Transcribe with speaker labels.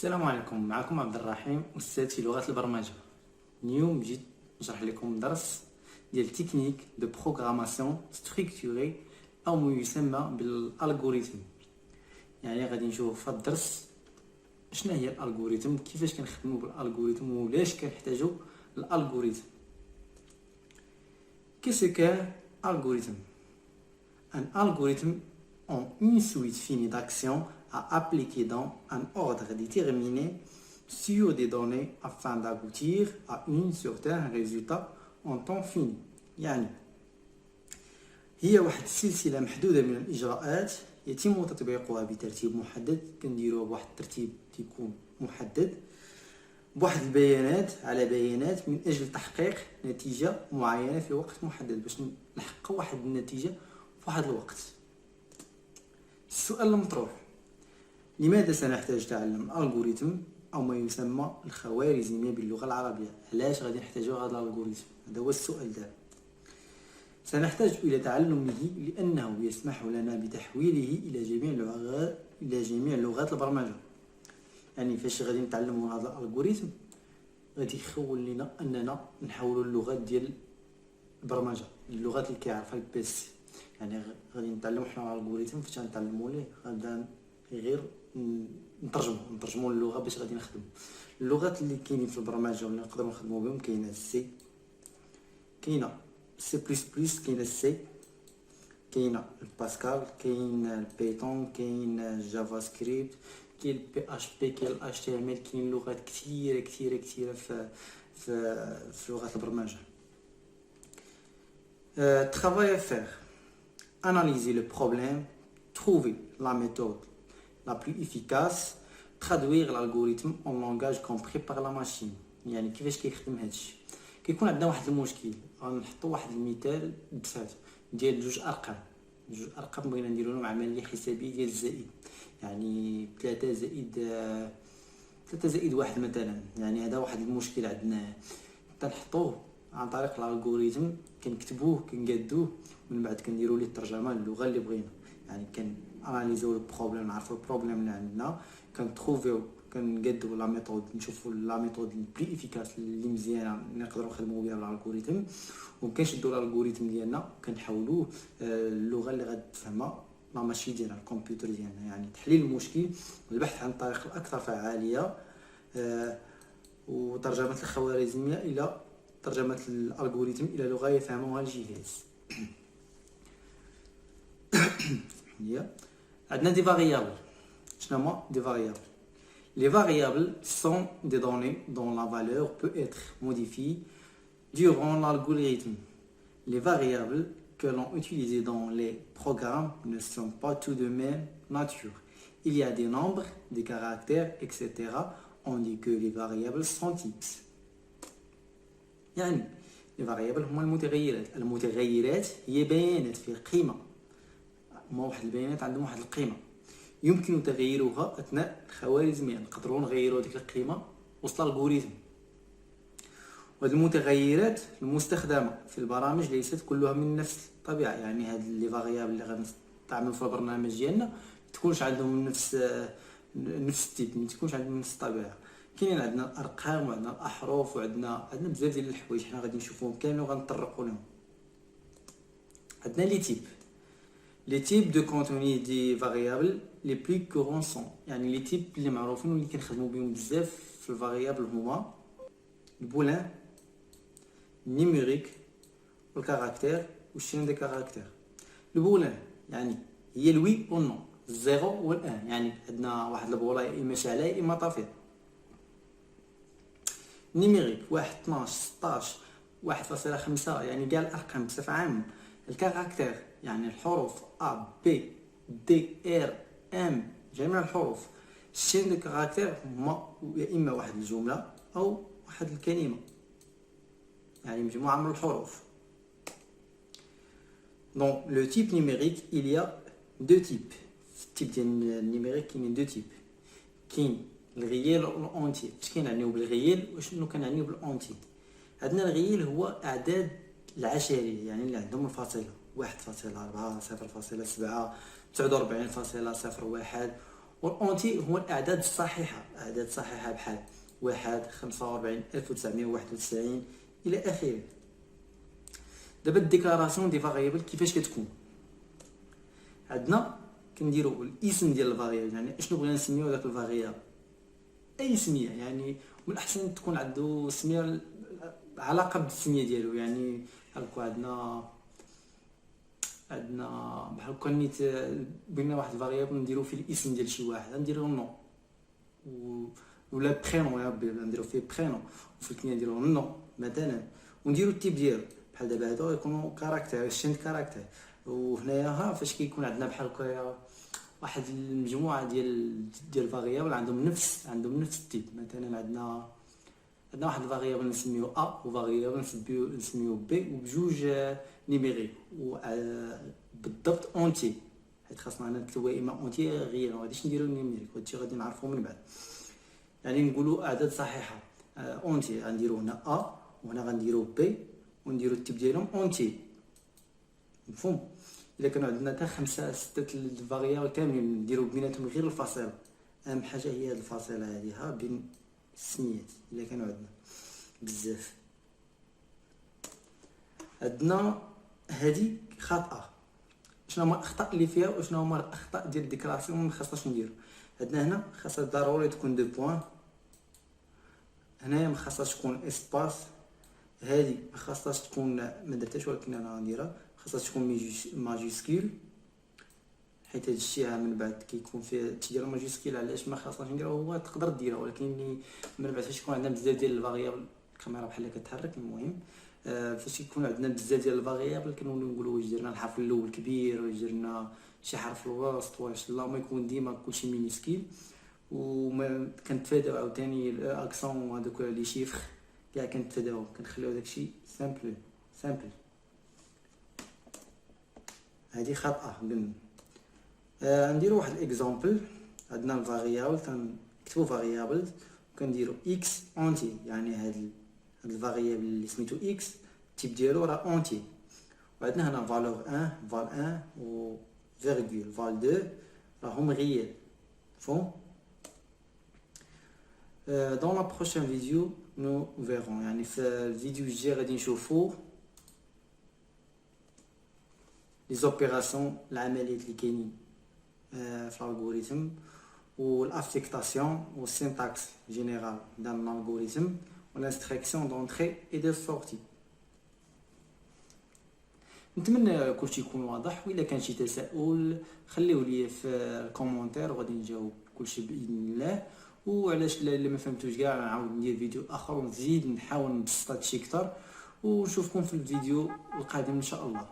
Speaker 1: السلام عليكم. معكم عبد الرحيم، استاذ في لغات البرمجه. اليوم جيت نشرح لكم درس ديال تكنيك دو بروغراماسيون ستركتوري او ما يسمى بالالغوريثم. يعني غادي نشوف في هذا الدرس شنو هي الالغوريثم، كيفاش كنخدموا بالالغوريثم وعلاش كنحتاجوا الالغوريثم. Qu'est-ce qu'un algorithme? Un algorithme est une suite finie d'actions à appliquer dans un ordre déterminé sur des données afin d'aboutir à un certain résultat en temps fini. يعني هي واحد السلسلة محدودة من الإجراءات يتم تطبيقها بترتيب محدد، كنديروها بواحد الترتيب تيكون محدد بواحد البيانات على بيانات من أجل تحقيق نتيجة معينة في وقت محدد، باش نحقق واحد النتيجة في واحد الوقت. السؤال المطروح: لماذا سنحتاج تعلم الألغوريثم أو ما يسمى الخوارزمية باللغة العربية؟ علاش غادي نحتاجو هذا الألغوريثم؟ هذا هو السؤال دابا. سنحتاج إلى تعلمه لأنه يسمح لنا بتحويله إلى جميع لغات البرمجة. يعني فاش غادي نتعلموا هذا الألغوريثم غادي يخول لنا أننا نحولوا اللغات ديال البرمجة، اللغات اللي كيعرفها البيسي. يعني غادي نتعلموا حنا الألغوريثم، فاش غنتعلموا ليه غادا غير نترجموا اللغة باش غادي نخدموا. اللغات اللي كاينين في البرمجة واللي نقدروا نخدموا بهم كاينه السي، كاينه سي بلس بلس، كاينه السي، كاينه الباسكال، كاين البيتون، كاين جافا سكريبت، كاين البي اش بي، كاين الاتش تي ام ال. كاين لغات كثيره في لغات البرمجه. Travail à faire: analyser le problème, trouver la méthode la plus efficace, traduire l'algorithme en langage compris par la machine. يعني كيفاش كيخدم هادشي؟ كيكون عندنا واحد المشكل، غنحطوا واحد المثال بسيط ديال جوج ارقام بغينا نديروا لهم عمليه حسابيه ديال الزائد. يعني 3 زائد 1 مثلا. يعني هذا واحد المشكل عندنا، تنحطوه عن طريق الالغوريثم، كنكتبوه كنقادوه، من بعد كنديروا ليه الترجمه للغه اللي بغينا. يعني اناليزيو البروبليم، نعرفوا البروبليم اللي عندنا، كنتروفيو كنقادو لا ميثود، نشوفوا لا ميثود البلي افيكاس اللي مزيانه نقدروا نخدموا بها الالغوريثم، وكنشدوا الالغوريثم ديالنا كنحولوه اللغه اللي غتفهمها لا ماشين ديالنا، الكمبيوتر ديالنا. يعني تحليل المشكل، البحث عن الطريقه الاكثر فعاليه، وترجمه الخوارزميه الى ترجمه الالغوريثم الى لغه يفهمها الجهاز. عندنا دي فاريابل. شنو هما دي فاريابل؟ Les variables sont des données dont la valeur peut être modifiée durant l'algorithme. Les variables que l'on utilise dans les programmes ne sont pas tous de même nature. Il y a des nombres, des caractères, etc. On dit que les variables sont types. يعني les variables هما المتغيرات هي بيانات في قيمة، هما واحد البيانات عندهم واحد القيمة يمكن تغييرها اثناء الخوارزميه. نقدروا نغيروا ديك القيمه وسط الالغوريثم. وهاد المتغيرات المستخدمه في البرامج ليست كلها من نفس الطبيعه. يعني هاد لي فاريابل اللي غنستعملوا في البرنامج ديالنا ما تكونش عندهم نفس التيب، ما تكونش عندهم نفس الطبيعه. كاينين عندنا الارقام وعندنا الاحرف وعندنا بزاف ديال الحوايج حنا غادي نشوفوهم كاملين وغنطرقوا لهم. عندنا لي تيب. Les types de contenu des variables les plus courants sont، يعني les types اللي معروفين واللي كنخدموا بهم بزاف في الفاريابل هما البولان، النيميريك، والكاركتير والشين دي كاركتير. البولان يعني هي الوي والنو، الزيرو والان. يعني عندنا واحد البوله يا اما شاعله يا اما طافيه. النيميريك 1 12 16 1.5، يعني كاع الارقام بصفه عامه. الكاركتير يعني الحروف A B D R M، جميع الحروف. الشين دو كاركتير هما يا اما واحد الجمله او واحد الكلمه، يعني مجموعه من الحروف. دونك لو تيب نيميريك il y a deux types. في التيب ديال النيميريك كاينين دو تيب، كاين الغيال والأونتي. واش كنعنيو بالغيال وشنو كنعنيو بالأونتي؟ عندنا الغيال هو اعداد العشريه، يعني اللي عندهم الفاصله 1.4 0.7 49.01 والاونتي هو الاعداد الصحيحه، اعداد صحيحه بحال 1 45 1991 الى اخره. دابا الديكلاراسيون دي فاريبل كيفاش كتكون؟ عندنا كنديروا الاسم ديال الفاريبل، يعني اشنو بغينا نسميو داك الفاريبل، اي سميه، يعني من الاحسن تكون عنده سميه علاقه بالسميه ديالو. يعني بحال هكا عندنا بحال هكا نيت بغينا واحد الفاريبل نديرو فيه الاسم ديال شي واحد، نديرو نو ولا برينو، يا ربي نديرو فيه برينو، وفي الكنيه نديرو نو مثلا، ونديرو التيب ديالو. بحال دابا هادو يكونوا كاركتير، شنت كاركتير. وهنايا ها فاش كيكون عندنا بحال هكا واحد المجموعه ديال فاريابل عندهم نفس التيب. مثلا عندنا واحد الفاريابل نسميو ا وفاريابل نسميو بي وبجوج نيميريك بالضبط اونتي، حيت خاصنا هنا نكتبوا اما اونتي غير، ما غاديش نديرو نيميريك، هادشي غادي نعرفو من بعد. يعني نقولوا اعداد صحيحه اونتي، غنديرو هنا ا وهنا غنديرو بي ونديرو التيب ديالهم اونتي. مفهوم؟ الا كانوا عندنا حتى 5 6 الفاريابل كاملين نديرو بيناتهم غير الفاصله، اهم حاجه هي هاد الفاصله هادي ها بين السميات. الا كانوا عندنا بزاف، عندنا هادي خاطئه. شنو هما الاخطاء اللي فيها وشنو هما الاخطاء ديال الديكلاراسيون ما خاصناش نديرو؟ عندنا هنا خاصها ضروري تكون دو بوين، هنايا ما خاصهاش تكون اسباس، هادي ما خاصهاش تكون ما درتهاش ولكن انا غنديرها، خاصها تكون ماجيسكول، حيت هاد الشيء من بعد كيكون فيه تدير ماجيسكول. علاش ما خاصناش نديرها؟ هو تقدر ديرها ولكن من بعد فاش يكون عندنا بزاف ديال الفاريابل، الكاميرا بحال كتحرك. المهم فاش يكون عندنا بزاف ديال الفاريابل كنوليو نقولوا واش درنا الحرف الاول كبير، واش درنا شي حرف الوسط، واش لا، ما يكون ديما كلشي مينيسكيل. وما كنتفاداو عاوتاني الاكسون وهذوك لي شيفر كاع كنتفاداو، كنخليو داكشي سامبل. هذه خطأ قلنا. نديرو واحد الاكزامبل. عندنا الفاريابل، كنكتبو فاريابل وكنديرو اكس اونتي، يعني هاد الفاريابل اللي سميتو اكس التيب ديالو راه اونتي. وعندنا هنا فالور 1 فال 1 و فيرغول فال 2 راهم غيال. فون dans la prochaine vidéo nous verrons، يعني في الفيديو الجاي غادي نشوفو لي زوبيراسيون، العمليات اللي كاينين في الالغوريثم، والافيكتاسيون والسينتاكس جينيرال ديال الالغوريثم، والانستركسيون دونطري اي دو سورتي. نتمنى كلشي يكون واضح، واذا كان شي تساؤل خليوه لي في الكومونتير وغادي نجاوب كلشي باذن الله. وعلاش اللي ما فهمتوش كاع نعاود ندير فيديو اخر ونزيد نحاول نبسط هادشي اكثر، ونشوفكم في الفيديو القادم ان شاء الله.